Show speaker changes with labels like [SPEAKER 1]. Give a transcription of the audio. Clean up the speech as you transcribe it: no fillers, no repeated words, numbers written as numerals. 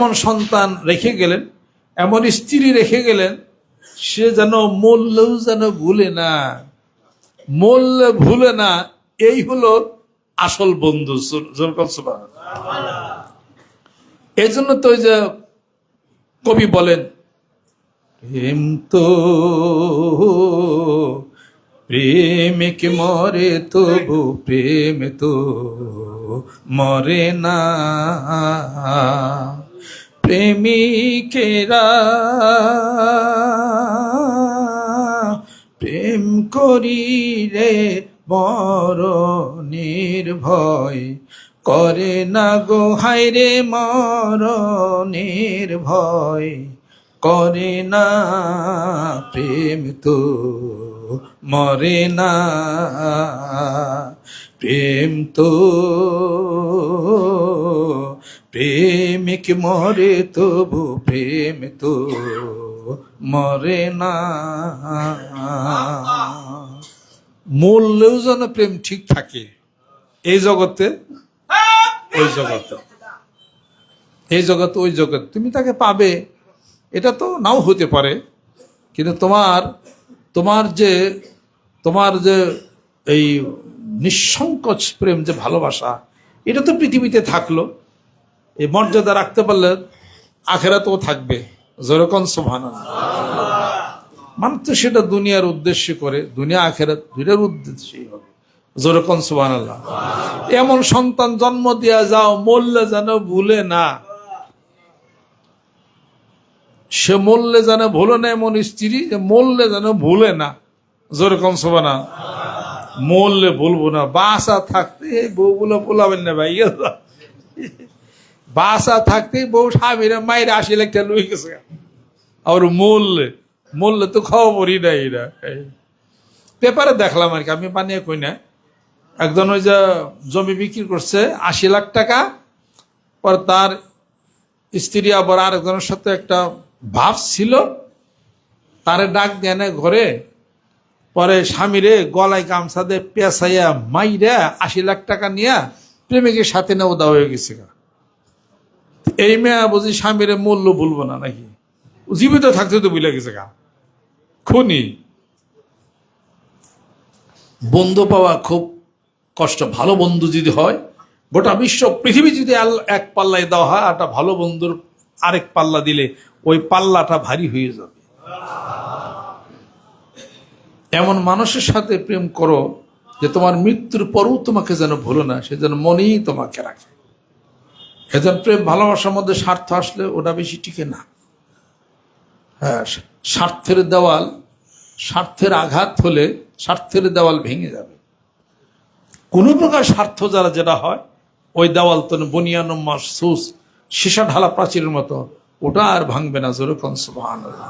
[SPEAKER 1] এমন সন্তান রেখে গেলেন, এমন স্ত্রী রেখে গেলেন, সে যেন মূল্যও যেন ভুলে না, মূল্য ভুলে না। এই হলো আসল বন্ধু। এই জন্য তো ওই যে কবি বলেন, প্রেম তো প্রেমিক মরে তবু প্রেম তো মরে না, প্রেমিকেরা প্রেম করিলে মরণের ভয় করে না গো, হায়রে মরণের ভয় করে না, প্রেম তো মরে না, প্রেম তো প্রেমিক মরে তবু প্রেম তো মরে না। মূল্যেও যেন প্রেম ঠিক থাকে, এই জগতে ওই জগতে, এই জগতে ওই জগৎ। তুমি তাকে পাবে, এটা তো নাও হতে পারে, কিন্তু তোমার যে এই নিঃসংকোচ প্রেম, যে ভালোবাসা, এটা তো পৃথিবীতে থাকলো। এই মর্যাদা রাখতে পারলে আখেরাতেও থাকবে। যেরকম সুবহানাল্লাহ। মানুষ তো সেটা দুনিয়ার উদ্দেশ্যে করে, দুনিয়া আখেরাত দুইটার উদ্দেশ্যেই হবে। যেরকম সুবহানাল্লাহ। এমন সন্তান জন্ম দিয়া যাও, মরলে যেন ভুলে না, সে মরলে যেন ভুলে না, এমন স্ত্রী যে মরলে যেন ভুলে না। যেরকম সুবহানাল্লাহ। মরলে ভুলবো না, বাসা থাকতে বউগুলো ভুলাবেন না ভাই। বাসা থাকতে বউ স্বামীরা মায়ের 80 লাখ টাকা লুই গেছে, আর মরলে তো খবরই নাই। এরা পেপারে দেখলাম আর কি, আমি বানিয়ে কই না। একজন ওই যে জমি বিক্রি করছে 80 লাখ টাকা, পর তার স্ত্রী আবার আরেকজনের সাথে একটা ভাব ছিল, তারে ডাক দেয় না ঘরে, পরে স্বামীরে গলায় গামছা দিয়ে পেঁচাইয়া মাইরা 80 লাখ টাকা নিয়ে প্রেমিকের সাথে নেওয়া দেওয়া হয়ে গেছে। এই মেয়া বুঝি স্বামীরে মূল্য ভুলবো না নাকি? জীবিত থাকতে তো ভুলে গেছে গা, খুনি। বন্ধু পাওয়া খুব কষ্ট। ভালো বন্ধু যদি হয়, গোটা বিশ্ব পৃথিবী যদি এক পাল্লায় দেওয়া হয়, একটা ভালো বন্ধুর আরেক পাল্লা দিলে ওই পাল্লাটা ভারী হয়ে যাবে। এমন মানুষের সাথে প্রেম করো যে তোমার মৃত্যুর পরও তোমাকে যেন ভুলো না, সে যেন মনেই তোমাকে রাখে। এজন প্রেম ভালোবাসার মধ্যে স্বার্থ আসলে ওটা বেশি টিকে না। হ্যাঁ, স্বার্থের আঘাত হলে স্বার্থের দেওয়াল ভেঙে যাবে। কোন প্রকার স্বার্থ যারা যেটা হয়, ওই দেওয়াল তো বনিয়ানুম মারসুস, সীসা ঢালা প্রাচীরের মতো, ওটা আর ভাঙবে না। যেরকম সুবহানাল্লাহ।